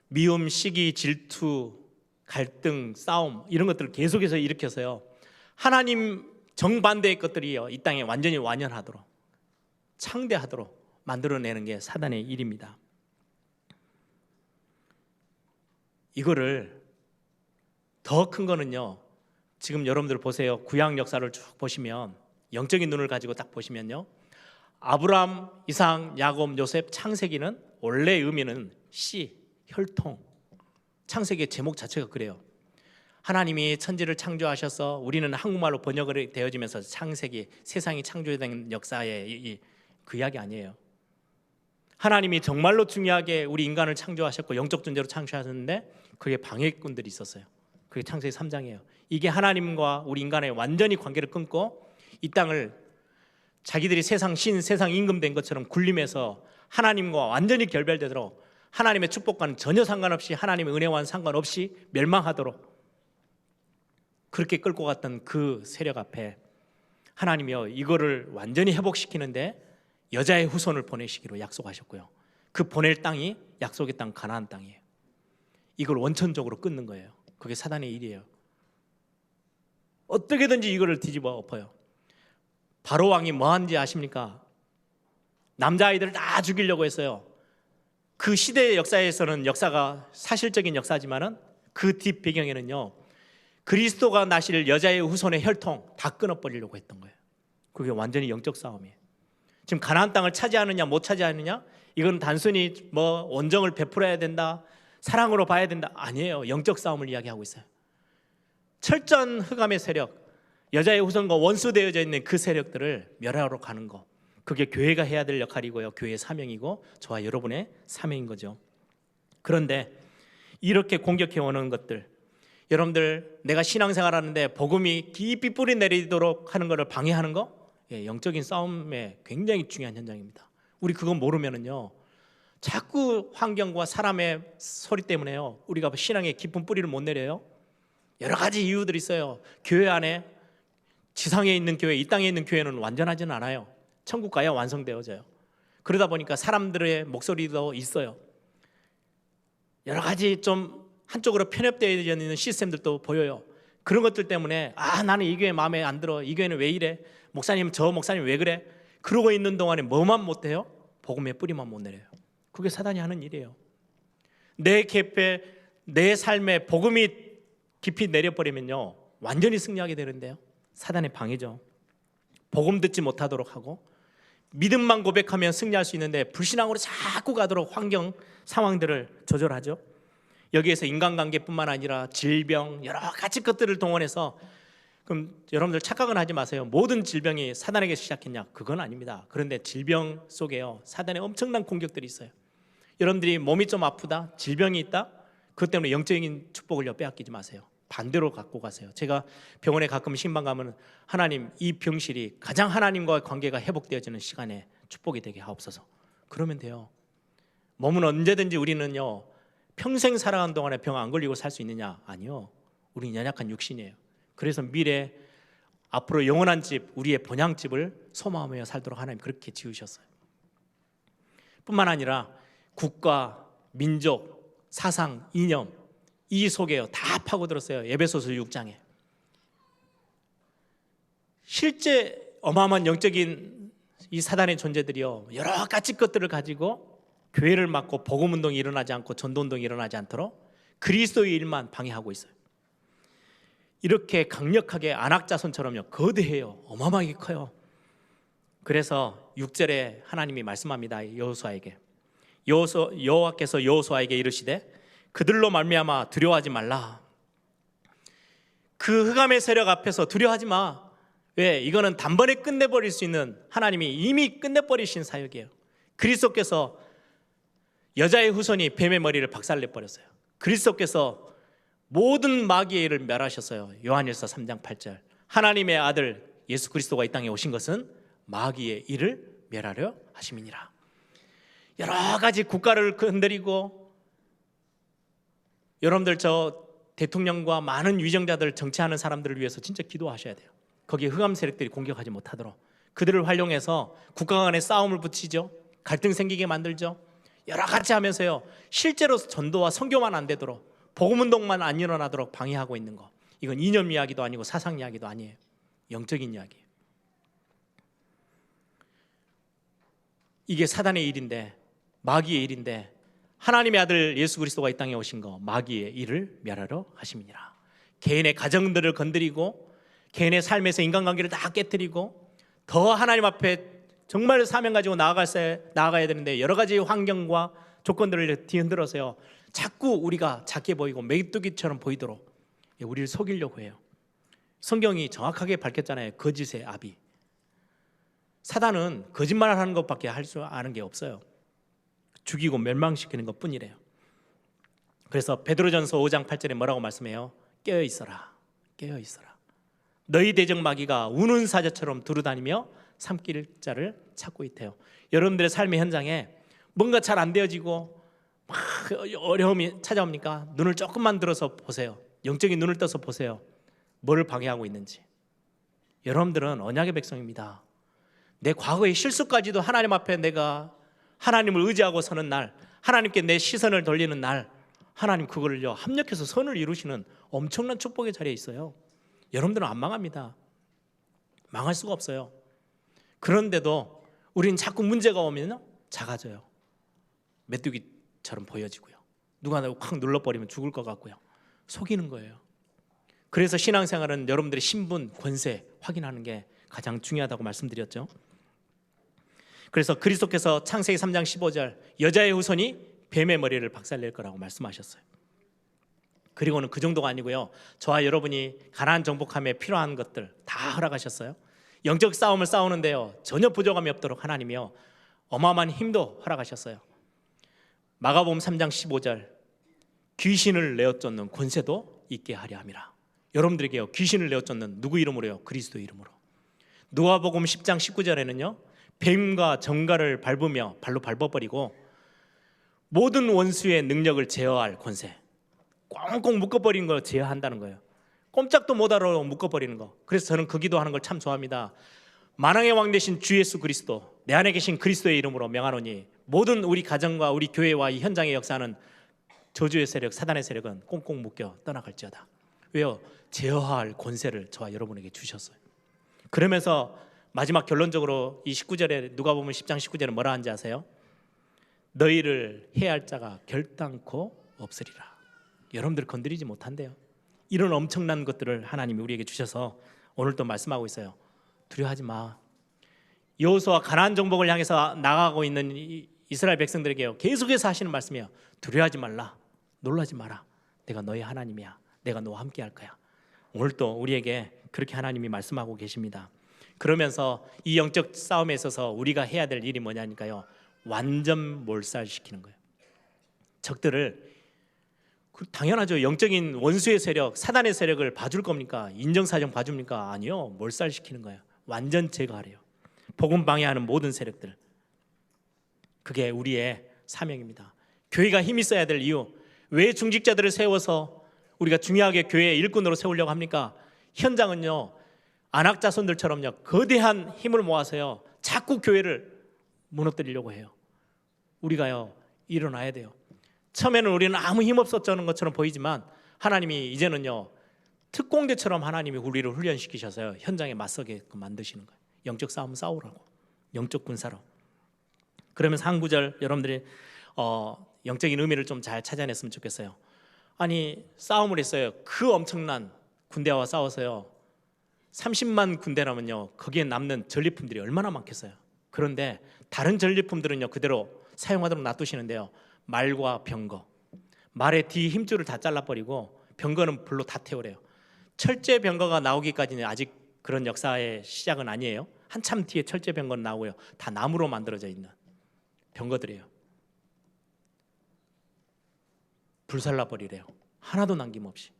미움, 시기, 질투, 갈등, 싸움, 이런 것들을 계속해서 일으켜서요, 하나님 정반대의 것들이요, 이 땅에 완전히 완연하도록, 창대하도록 만들어내는 게 사단의 일입니다. 이거를 더 큰 거는요, 지금 여러분들 보세요. 구약 역사를 쭉 보시면, 영적인 눈을 가지고 딱 보시면요, 아브라함, 이삭, 야곱, 요셉, 창세기는 원래 의미는 씨, 혈통. 창세기의 제목 자체가 그래요. 하나님이 천지를 창조하셔서, 우리는 한국말로 번역이 되어지면서 창세기, 세상이 창조된 역사의 그 이야기 아니에요. 하나님이 정말로 중요하게 우리 인간을 창조하셨고 영적 존재로 창조하셨는데, 그게 방해꾼들이 있었어요. 그게 창세기 3장이에요. 이게 하나님과 우리 인간의 완전히 관계를 끊고 이 땅을 자기들이 세상 신, 세상 임금 된 것처럼 군림해서 하나님과 완전히 결별되도록, 하나님의 축복과는 전혀 상관없이, 하나님의 은혜와는 상관없이 멸망하도록 그렇게 끌고 갔던 그 세력 앞에 하나님이요, 이거를 완전히 회복시키는데 여자의 후손을 보내시기로 약속하셨고요, 그 보낼 땅이 약속의 땅 가나안 땅이에요. 이걸 원천적으로 끊는 거예요. 그게 사단의 일이에요. 어떻게든지 이거를 뒤집어 엎어요. 바로 왕이 뭐 한지 아십니까? 남자아이들을 다 죽이려고 했어요. 그 시대의 역사에서는, 역사가 사실적인 역사지만은 그 뒷 배경에는요, 그리스도가 나실 여자의 후손의 혈통 다 끊어버리려고 했던 거예요. 그게 완전히 영적 싸움이에요. 지금 가나안 땅을 차지하느냐 못 차지하느냐, 이건 단순히 뭐 원정을 베풀어야 된다, 사랑으로 봐야 된다, 아니에요. 영적 싸움을 이야기하고 있어요. 철저한 흑암의 세력, 여자의 후손과 원수되어져 있는 그 세력들을 멸하러 가는 거, 그게 교회가 해야 될 역할이고요, 교회의 사명이고 저와 여러분의 사명인 거죠. 그런데 이렇게 공격해오는 것들, 여러분들, 내가 신앙생활 하는데 복음이 깊이 뿌리 내리도록 하는 것을 방해하는 거, 예, 영적인 싸움에 굉장히 중요한 현장입니다. 우리 그거 모르면은요, 자꾸 환경과 사람의 소리 때문에요, 우리가 신앙의 깊은 뿌리를 못 내려요. 여러 가지 이유들이 있어요. 교회 안에, 지상에 있는 교회, 이 땅에 있는 교회는 완전하지는 않아요. 천국 가야 완성되어져요. 그러다 보니까 사람들의 목소리도 있어요. 여러 가지 좀 한쪽으로 편협되어 있는 시스템들도 보여요. 그런 것들 때문에, 나는 이 교회 마음에 안 들어, 이 교회는 왜 이래, 목사님 저 목사님 왜 그래, 그러고 있는 동안에 뭐만 못해요? 복음의 뿌리만 못 내려요. 그게 사단이 하는 일이에요. 내 계획, 내 삶에 복음이 깊이 내려버리면요, 완전히 승리하게 되는데요, 사단의 방해죠. 복음 듣지 못하도록 하고, 믿음만 고백하면 승리할 수 있는데 불신앙으로 자꾸 가도록 환경 상황들을 조절하죠. 여기에서 인간관계뿐만 아니라 질병, 여러 가지 것들을 동원해서, 그럼 여러분들 착각은 하지 마세요. 모든 질병이 사단에게 시작했냐? 그건 아닙니다. 그런데 질병 속에요, 사단의 엄청난 공격들이 있어요. 여러분들이 몸이 좀 아프다, 질병이 있다, 그것 때문에 영적인 축복을 빼앗기지 마세요. 반대로 갖고 가세요. 제가 병원에 가끔 신방 가면 하나님 이 병실이 가장 하나님과의 관계가 회복되어지는 시간에 축복이 되게 하옵소서. 그러면 돼요. 몸은 언제든지 우리는요 평생 살아가는 동안에 병 안 걸리고 살 수 있느냐? 아니요. 우리는 연약한 육신이에요. 그래서 미래 앞으로 영원한 집, 우리의 본향집을 소망하며 살도록 하나님 그렇게 지으셨어요. 뿐만 아니라 국가, 민족, 사상, 이념 이 속에요 다 파고들었어요. 에베소서 6장에 실제 어마어마한 영적인 이 사단의 존재들이요 여러 가지 것들을 가지고 교회를 막고 복음운동이 일어나지 않고 전도운동이 일어나지 않도록 그리스도의 일만 방해하고 있어요. 이렇게 강력하게 안악자손처럼요 거대해요. 어마어마하게 커요. 그래서 6절에 하나님이 말씀합니다. 여호수아에게 여호와께서 여호수아에게 이르시되 그들로 말미암아 두려워하지 말라. 그 흑암의 세력 앞에서 두려워하지 마. 왜? 이거는 단번에 끝내버릴 수 있는 하나님이 이미 끝내버리신 사역이에요. 그리스도께서 여자의 후손이 뱀의 머리를 박살내버렸어요. 그리스도께서 모든 마귀의 일을 멸하셨어요. 요한일서 3장 8절 하나님의 아들 예수 그리스도가 이 땅에 오신 것은 마귀의 일을 멸하려 하심이니라. 여러 가지 국가를 흔들리고 여러분들 저 대통령과 많은 위정자들 정치하는 사람들을 위해서 진짜 기도하셔야 돼요. 거기에 흑암 세력들이 공격하지 못하도록 그들을 활용해서 국가 간의 싸움을 붙이죠. 갈등 생기게 만들죠. 여러 가지 하면서요 실제로 전도와 선교만 안 되도록 복음운동만 안 일어나도록 방해하고 있는 거 이건 이념 이야기도 아니고 사상 이야기도 아니에요. 영적인 이야기예요. 이게 사단의 일인데 마귀의 일인데 하나님의 아들 예수 그리스도가 이 땅에 오신 거 마귀의 일을 멸하러 하심이니라. 개인의 가정들을 건드리고 개인의 삶에서 인간관계를 다 깨뜨리고 더 하나님 앞에 정말 사명 가지고 나아가야 되는데 여러 가지 환경과 조건들을 뒤흔들어서요 자꾸 우리가 작게 보이고 메뚜기처럼 보이도록 우리를 속이려고 해요. 성경이 정확하게 밝혔잖아요. 거짓의 아비. 사단은 거짓말을 하는 것밖에 할 수 아는 게 없어요. 죽이고 멸망시키는 것뿐이래요. 그래서 베드로전서 5장 8절에 뭐라고 말씀해요? 깨어 있어라. 깨어 있어라. 너희 대적 마귀가 우는 사자처럼 두루다니며 삼킬 자를 찾고 있대요. 여러분들의 삶의 현장에 뭔가 잘 안 되어지고 막 어려움이 찾아옵니까? 눈을 조금만 들어서 보세요. 영적인 눈을 떠서 보세요. 뭐를 방해하고 있는지. 여러분들은 언약의 백성입니다. 내 과거의 실수까지도 하나님 앞에 내가 하나님을 의지하고 서는 날, 하나님께 내 시선을 돌리는 날, 하나님 그거를요 합력해서 선을 이루시는 엄청난 축복의 자리에 있어요. 여러분들은 안 망합니다. 망할 수가 없어요. 그런데도 우리는 자꾸 문제가 오면 작아져요. 메뚜기처럼 보여지고요. 누가 확 눌러버리면 죽을 것 같고요. 속이는 거예요. 그래서 신앙생활은 여러분들의 신분, 권세 확인하는 게 가장 중요하다고 말씀드렸죠. 그래서 그리스도께서 창세기 3장 15절 여자의 후손이 뱀의 머리를 박살낼 거라고 말씀하셨어요. 그리고는 그 정도가 아니고요. 저와 여러분이 가나안 정복함에 필요한 것들 다 허락하셨어요. 영적 싸움을 싸우는데요 전혀 부족함이 없도록 하나님이요 어마어마한 힘도 허락하셨어요. 마가복음 3장 15절 귀신을 내어 쫓는 권세도 있게 하려 함이라. 여러분들에게요 귀신을 내어 쫓는 누구 이름으로요? 그리스도 이름으로. 누가복음 10장 19절에는요 뱀과 정갈을 밟으며 발로 밟아버리고 모든 원수의 능력을 제어할 권세, 꽁꽁 묶어버리는 걸 제어한다는 거예요. 꼼짝도 못하러 묶어버리는 거. 그래서 저는 그 기도하는 걸 참 좋아합니다. 만왕의 왕 되신 주 예수 그리스도, 내 안에 계신 그리스도의 이름으로 명하노니 모든 우리 가정과 우리 교회와 이 현장의 역사는 저주의 세력, 사단의 세력은 꽁꽁 묶여 떠나갈지어다. 왜요? 제어할 권세를 저와 여러분에게 주셨어요. 그러면서 마지막 결론적으로 이 19절에 누가복음 10장 19절에 뭐라 하는지 아세요? 너희를 해할 자가 결단코 없으리라. 여러분들 건드리지 못한대요. 이런 엄청난 것들을 하나님이 우리에게 주셔서 오늘 또 말씀하고 있어요. 두려워하지 마. 여호수아 가나안 정복을 향해서 나가고 있는 이스라엘 백성들에게요 계속해서 하시는 말씀이에요. 두려워하지 말라. 놀라지 마라. 내가 너의 하나님이야. 내가 너와 함께 할 거야. 오늘 또 우리에게 그렇게 하나님이 말씀하고 계십니다. 그러면서 이 영적 싸움에 있어서 우리가 해야 될 일이 뭐냐니까요 완전 몰살시키는 거예요. 적들을 당연하죠. 영적인 원수의 세력, 사단의 세력을 봐줄 겁니까? 인정사정 봐줍니까? 아니요. 몰살시키는 거예요. 완전 제거하래요. 복음 방해하는 모든 세력들. 그게 우리의 사명입니다. 교회가 힘이 있어야 될 이유, 왜 중직자들을 세워서 우리가 중요하게 교회의 일꾼으로 세우려고 합니까? 현장은요, 안악자손들처럼요, 거대한 힘을 모아서요, 자꾸 교회를 무너뜨리려고 해요. 우리가요, 일어나야 돼요. 처음에는 우리는 아무 힘 없었던 것처럼 보이지만 하나님이 이제는요, 특공대처럼 하나님이 우리를 훈련시키셔서요, 현장에 맞서게끔 만드시는 거예요. 영적 싸움 싸우라고, 영적 군사로. 그러면서 한 구절 여러분들이 영적인 의미를 좀 잘 찾아냈으면 좋겠어요. 아니, 싸움을 했어요. 그 엄청난 군대와 싸워서요, 30만 군대라면요, 거기에 남는 전리품들이 얼마나 많겠어요. 그런데 다른 전리품들은요, 그대로 사용하도록 놔두시는데요, 말과 병거, 말의 뒤 힘줄을 다 잘라버리고 병거는 불로 다 태우래요. 철제 병거가 나오기까지는 아직 그런 역사의 시작은 아니에요. 한참 뒤에 철제 병거는 나오고요, 다 나무로 만들어져 있는 병거들이에요. 불살라버리래요. 하나도 남김없이.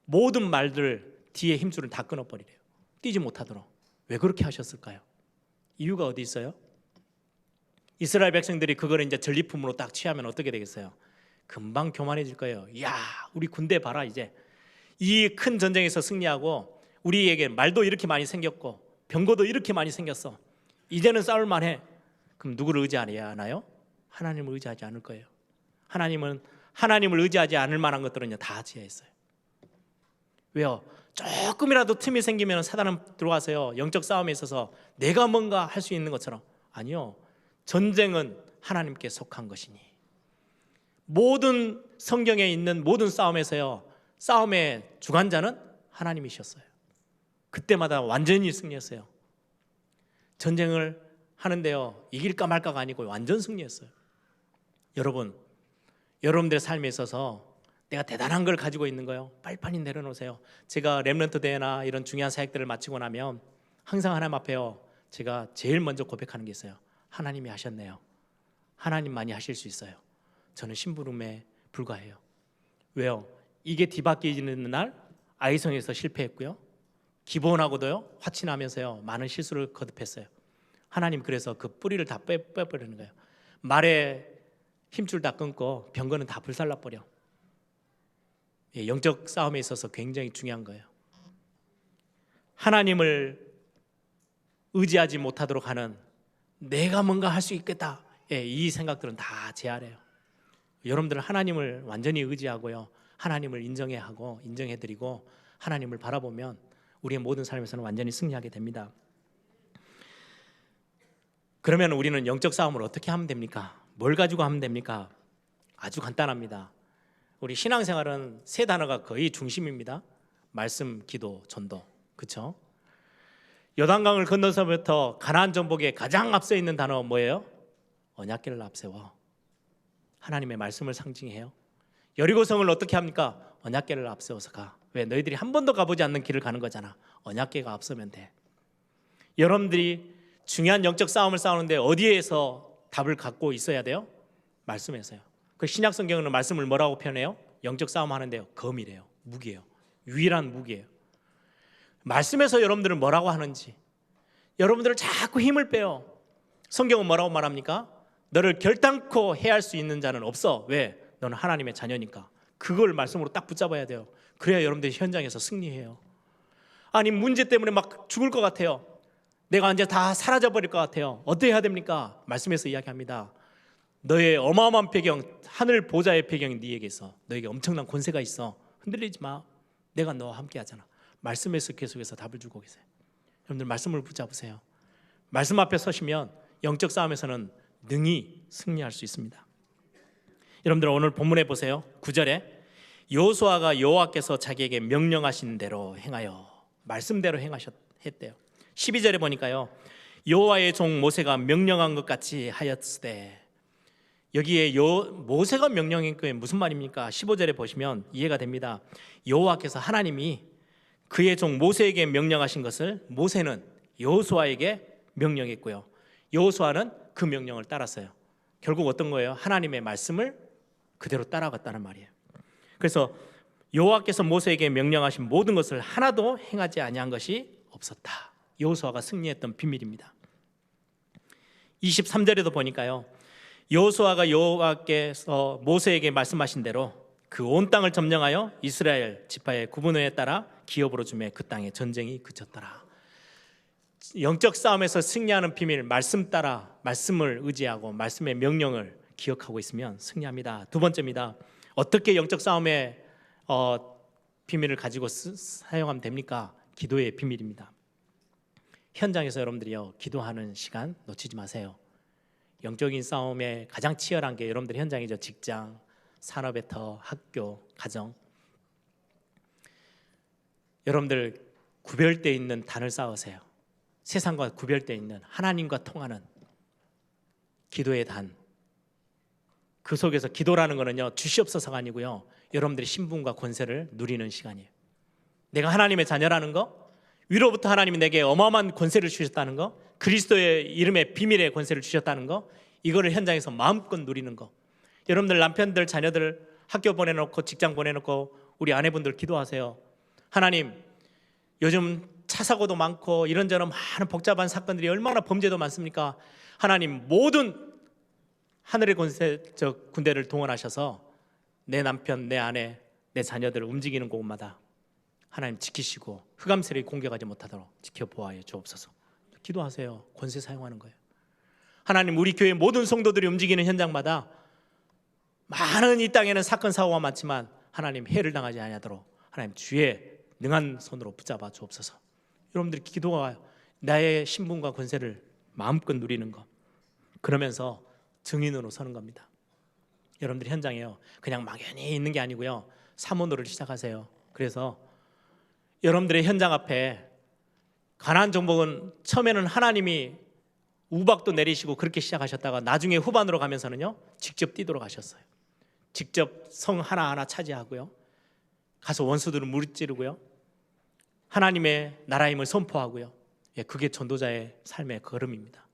모든 말들 뒤에 힘줄을 다 끊어버리래요. 뛰지 못하도록. 왜 그렇게 하셨을까요? 이유가 어디 있어요? 이스라엘 백성들이 그걸 이제 전리품으로 딱 취하면 어떻게 되겠어요? 금방 교만해질 거예요. 야, 우리 군대 봐라. 이제 이 큰 전쟁에서 승리하고 우리에게 말도 이렇게 많이 생겼고 병거도 이렇게 많이 생겼어. 이제는 싸울 만해. 그럼 누구를 의지해야 하나요? 하나님을 의지하지 않을 거예요. 하나님을 의지하지 않을 만한 것들은요, 다 제하했어요. 왜요? 조금이라도 틈이 생기면 사단은 들어와서요, 영적 싸움에 있어서 내가 뭔가 할 수 있는 것처럼. 아니요, 전쟁은 하나님께 속한 것이니. 모든 성경에 있는 모든 싸움에서요, 싸움의 주관자는 하나님이셨어요. 그때마다 완전히 승리했어요. 전쟁을 하는데요, 이길까 말까가 아니고 완전 승리했어요. 여러분들의 삶에 있어서 내가 대단한 걸 가지고 있는 거예요. 빨리빨리 내려놓으세요. 제가 렘넌트 대회나 이런 중요한 사역들을 마치고 나면 항상 하나님 앞에요, 제가 제일 먼저 고백하는 게 있어요. 하나님이 하셨네요. 하나님만이 하실 수 있어요. 저는 심부름에 불과해요. 왜요? 이게 뒤바뀌는 날 아이성에서 실패했고요, 기본하고도요 화친하면서요 많은 실수를 거듭했어요. 하나님 그래서 그 뿌리를 다 빼버리는 거예요. 말에 힘줄 다 끊고 병거는 다 불살라버려. 영적 싸움에 있어서 굉장히 중요한 거예요. 하나님을 의지하지 못하도록 하는, 내가 뭔가 할 수 있겠다, 이 생각들은 다 제하래요. 여러분들은 하나님을 완전히 의지하고요, 하나님을 인정해야 하고 인정해드리고 하나님을 바라보면 우리의 모든 삶에서는 완전히 승리하게 됩니다. 그러면 우리는 영적 싸움을 어떻게 하면 됩니까? 뭘 가지고 하면 됩니까? 아주 간단합니다. 우리 신앙생활은 세 단어가 거의 중심입니다. 말씀, 기도, 전도. 그렇죠? 요단강을 건너서부터 가나안 정복에 가장 앞서 있는 단어 뭐예요? 언약궤를 앞세워. 하나님의 말씀을 상징해요. 여리고성을 어떻게 합니까? 언약궤를 앞세워서 가. 왜? 너희들이 한 번도 가보지 않는 길을 가는 거잖아. 언약궤가 앞서면 돼. 여러분들이 중요한 영적 싸움을 싸우는데 어디에서 답을 갖고 있어야 돼요? 말씀에서요. 그 신약 성경은 말씀을 뭐라고 표현해요? 영적 싸움 하는데요, 검이래요. 무기예요. 유일한 무기예요. 말씀에서 여러분들은 뭐라고 하는지, 여러분들을 자꾸 힘을 빼요. 성경은 뭐라고 말합니까? 너를 결단코 해할 수 있는 자는 없어. 왜? 너는 하나님의 자녀니까. 그걸 말씀으로 딱 붙잡아야 돼요. 그래야 여러분들이 현장에서 승리해요. 아니, 문제 때문에 막 죽을 것 같아요. 내가 이제 다 사라져버릴 것 같아요. 어떻게 해야 됩니까? 말씀에서 이야기합니다. 너의 어마어마한 배경, 하늘 보좌의 배경이 네에게 있어. 너에게 엄청난 권세가 있어. 흔들리지 마. 내가 너와 함께 하잖아. 말씀에서 계속해서 답을 주고 계세요. 여러분들 말씀을 붙잡으세요. 말씀 앞에 서시면 영적 싸움에서는 능히 승리할 수 있습니다. 여러분들 오늘 본문에 보세요. 9절에 여호수아가 여호와께서 자기에게 명령하신 대로 행하여, 말씀대로 했대요. 12절에 보니까요, 여호와의 종 모세가 명령한 것 같이 하였으되, 여기에 모세가 명령한 게 무슨 말입니까? 15절에 보시면 이해가 됩니다. 여호와께서 하나님이 그의 종 모세에게 명령하신 것을 모세는 여호수아에게 명령했고요, 여호수아는 그 명령을 따랐어요. 결국 어떤 거예요? 하나님의 말씀을 그대로 따라갔다는 말이에요. 그래서 여호와께서 모세에게 명령하신 모든 것을 하나도 행하지 아니한 것이 없었다. 여호수아가 승리했던 비밀입니다. 23절에도 보니까요, 여호수아가 여호와께서 모세에게 말씀하신 대로 그 온 땅을 점령하여 이스라엘 지파의 구분에 따라 기업으로 주매 그 땅에 전쟁이 그쳤더라. 영적 싸움에서 승리하는 비밀, 말씀 따라 말씀을 의지하고 말씀의 명령을 기억하고 있으면 승리합니다. 두 번째입니다. 어떻게 영적 싸움의 비밀을 가지고 사용하면 됩니까? 기도의 비밀입니다. 현장에서 여러분들이요, 기도하는 시간 놓치지 마세요. 영적인 싸움에 가장 치열한 게 여러분들 현장이죠. 직장, 산업의 터, 학교, 가정. 여러분들 구별되어 있는 단을 쌓으세요. 세상과 구별되어 있는 하나님과 통하는 기도의 단. 그 속에서 기도라는 거는요, 주시옵소서가 아니고요, 여러분들이 신분과 권세를 누리는 시간이에요. 내가 하나님의 자녀라는 거, 위로부터 하나님이 내게 어마어마한 권세를 주셨다는 거, 그리스도의 이름의 비밀의 권세를 주셨다는 거, 이거를 현장에서 마음껏 누리는 거. 여러분들 남편들, 자녀들 학교 보내놓고 직장 보내놓고 우리 아내분들 기도하세요. 하나님, 요즘 차 사고도 많고 이런저런 많은 복잡한 사건들이 얼마나 범죄도 많습니까? 하나님, 모든 하늘의 군대를 동원하셔서 내 남편, 내 아내, 내 자녀들을 움직이는 곳마다 하나님 지키시고 흑암세력이 공격하지 못하도록 지켜보아요 주옵소서. 기도하세요. 권세 사용하는 거예요. 하나님, 우리 교회 모든 성도들이 움직이는 현장마다 많은 이 땅에는 사건 사고가 많지만 하나님, 해를 당하지 아니하도록 하나님 주의 능한 손으로 붙잡아 주옵소서. 여러분들이 기도가 나의 신분과 권세를 마음껏 누리는 것, 그러면서 증인으로 서는 겁니다. 여러분들 현장에요, 그냥 막연히 있는 게 아니고요, 사모노를 시작하세요. 그래서 여러분들의 현장 앞에 가나안 정복은 처음에는 하나님이 우박도 내리시고 그렇게 시작하셨다가 나중에 후반으로 가면서는요, 직접 뛰도록 하셨어요. 직접 성 하나하나 차지하고요, 가서 원수들을 무찌르고요, 하나님의 나라임을 선포하고요. 그게 전도자의 삶의 걸음입니다.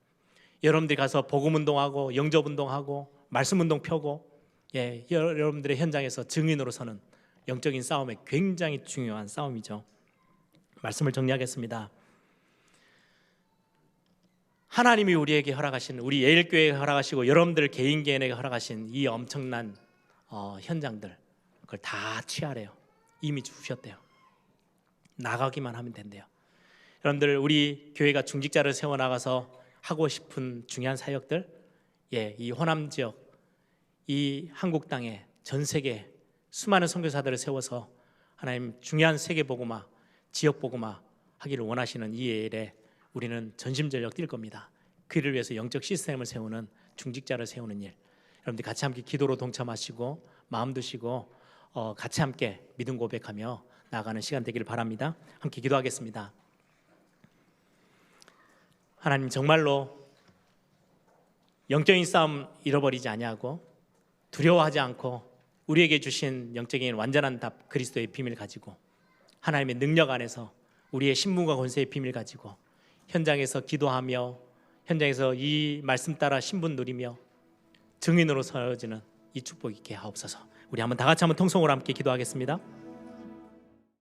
여러분들이 가서 복음운동하고 영접운동하고 말씀운동 펴고, 여러분들의 현장에서 증인으로 서는 영적인 싸움에 굉장히 중요한 싸움이죠. 말씀을 정리하겠습니다. 하나님이 우리에게 허락하신, 우리 예일교회에 허락하시고 여러분들 개인 개인에게 허락하신 이 엄청난 현장들, 그걸 다 취하래요. 이미 주셨대요. 나가기만 하면 된대요. 여러분들, 우리 교회가 중직자를 세워나가서 하고 싶은 중요한 사역들, 이 호남 지역, 이 한국 땅에 전 세계 수많은 선교사들을 세워서 하나님 중요한 세계 복음화, 지역 복음화 하기를 원하시는 이 일에 우리는 전심전력 뛸 겁니다. 그 일을 위해서 영적 시스템을 세우는, 중직자를 세우는 일, 여러분들 같이 함께 기도로 동참하시고 마음 두시고 같이 함께 믿음 고백하며 나아가는 시간 되기를 바랍니다. 함께 기도하겠습니다. 하나님, 정말로 영적인 싸움 잃어버리지 아니하고 두려워하지 않고 우리에게 주신 영적인 완전한 답, 그리스도의 비밀 가지고 하나님의 능력 안에서 우리의 신분과 권세의 비밀 가지고 현장에서 기도하며 현장에서 이 말씀 따라 신분 누리며 증인으로 서어지는 이 축복 있게 하옵소서. 우리 한번 다 같이 한번 통성으로 함께 기도하겠습니다.